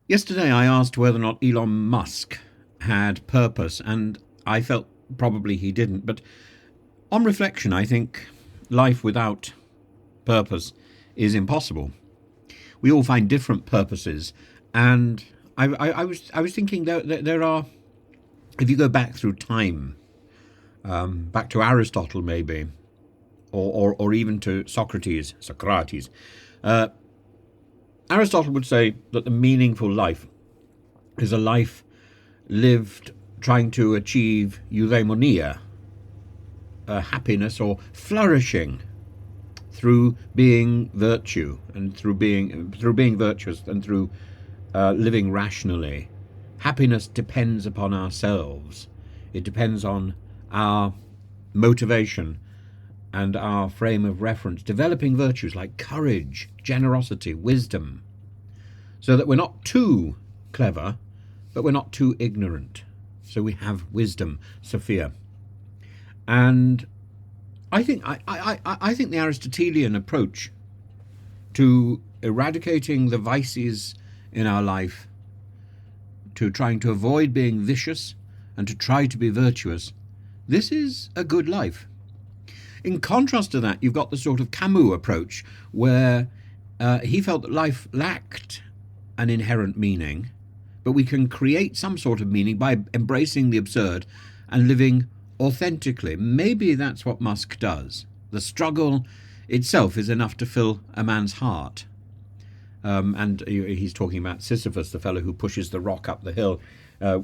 Yesterday I asked whether or not Elon Musk had purpose, and I felt probably he didn't. But on reflection, I think life without purpose is impossible. We all find different purposes, and I was thinking there are, if you go back through time, back to Aristotle maybe, or even to Socrates. Uh, Aristotle would say that the meaningful life is a life lived trying to achieve eudaimonia, happiness or flourishing through being virtue and through being virtuous and through living rationally. Happiness depends upon ourselves. It depends on our motivation and our frame of reference, developing virtues like courage, generosity, wisdom, so that we're not too clever, but we're not too ignorant. So we have wisdom, Sophia. And I think the Aristotelian approach to eradicating the vices in our life, to trying to avoid being vicious and to try to be virtuous, this is a good life. In contrast to that, you've got the sort of Camus approach where he felt that life lacked an inherent meaning, but we can create some sort of meaning by embracing the absurd and living authentically. Maybe that's what Musk does. The struggle itself is enough to fill a man's heart. And he's talking about Sisyphus, the fellow who pushes the rock up the hill,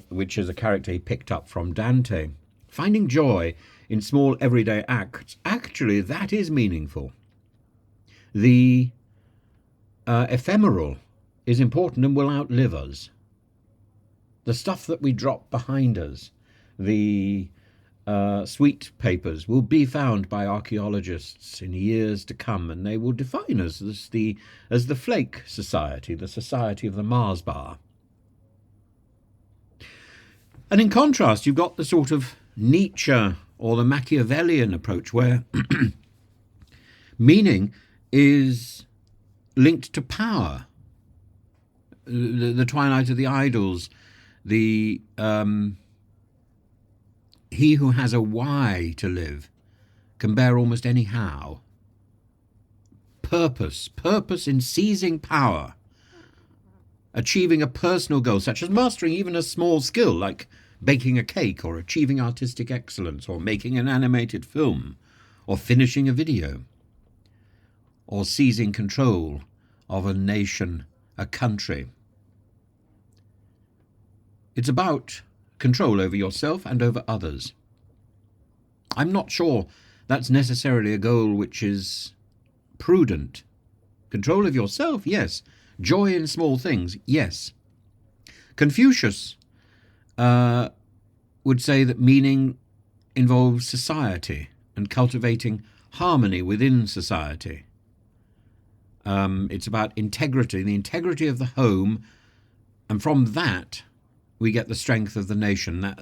which is a character he picked up from Dante. Finding joy in small everyday acts, actually, that is meaningful. The ephemeral is important and will outlive us. The stuff that we drop behind us, the sweet papers, will be found by archaeologists in years to come, and they will define us as the flake society, the society of the Mars bar. And in contrast, you've got the sort of Nietzsche or the Machiavellian approach where meaning is linked to power. The Twilight of the Idols, the he who has a why to live can bear almost any how. Purpose in seizing power, achieving a personal goal, such as mastering even a small skill like baking a cake, or achieving artistic excellence, or making an animated film, or finishing a video, or seizing control of a nation, a country. It's about control over yourself and over others. I'm not sure that's necessarily a goal which is prudent. Control of yourself, yes. Joy in small things, yes. Confucius would say that meaning involves society and cultivating harmony within society. It's about integrity, the integrity of the home, and from that we get the strength of the nation. That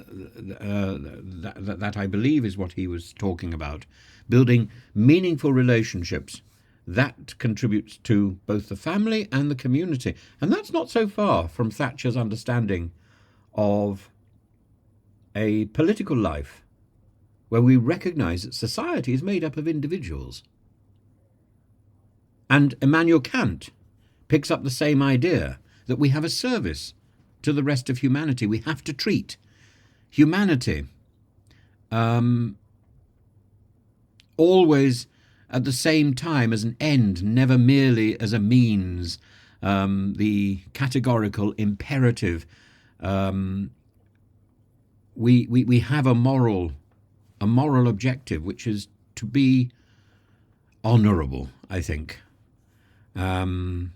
I believe is what he was talking about. Building meaningful relationships that contributes to both the family and the community. And that's not so far from Thatcher's understanding of a political life where we recognize that society is made up of individuals. And Immanuel Kant picks up the same idea, that we have a service to the rest of humanity. We have to treat humanity always at the same time as an end, never merely as a means. The categorical imperative. We have a moral objective, which is to be honourable, I think, as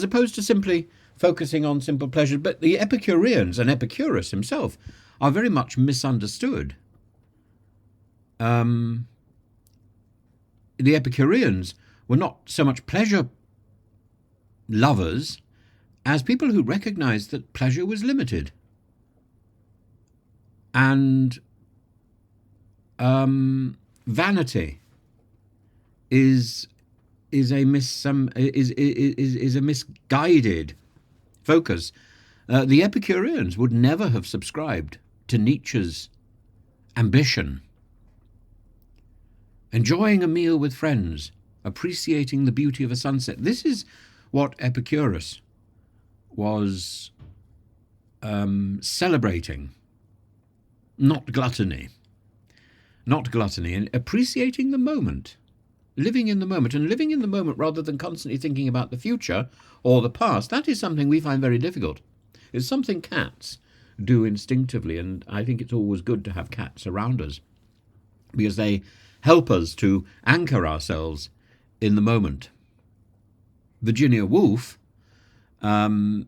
opposed to simply focusing on simple pleasure. But the Epicureans, and Epicurus himself, are very much misunderstood. The Epicureans were not so much pleasure lovers as people who recognized that pleasure was limited. And vanity is a misguided focus, the Epicureans would never have subscribed to Nietzsche's ambition. Enjoying a meal with friends, appreciating the beauty of a sunset. This is what Epicurus was celebrating. Not gluttony. Not gluttony, and appreciating the moment. Living in the moment, and living in the moment rather than constantly thinking about the future or the past. That is something we find very difficult. It's something cats do instinctively, and I think it's always good to have cats around us because they help us to anchor ourselves in the moment. Virginia Woolf talks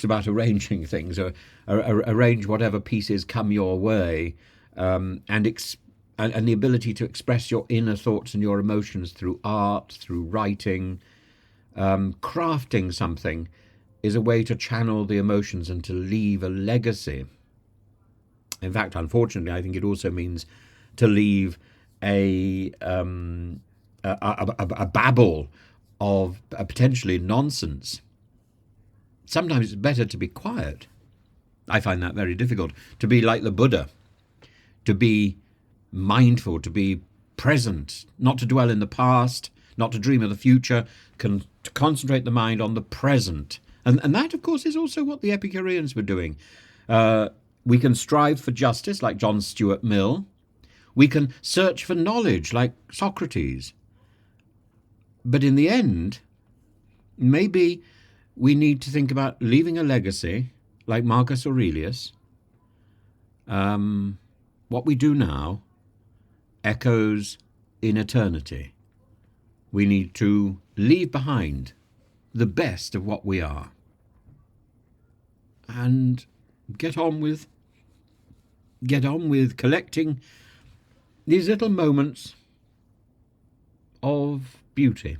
about arranging things, or arrange whatever pieces come your way, and the ability to express your inner thoughts and your emotions through art, through writing. Crafting something is a way to channel the emotions and to leave a legacy. In fact, unfortunately, I think it also means to leave a babble of potentially nonsense. Sometimes it's better to be quiet. I find that very difficult. To be like the Buddha, to be mindful, to be present, not to dwell in the past, not to dream of the future, to concentrate the mind on the present. And that, of course, is also what the Epicureans were doing. We can strive for justice, like John Stuart Mill. We can search for knowledge, like Socrates. But in the end, maybe we need to think about leaving a legacy, like Marcus Aurelius. What we do now echoes in eternity. We need to leave behind the best of what we are and get on with collecting these little moments of beauty.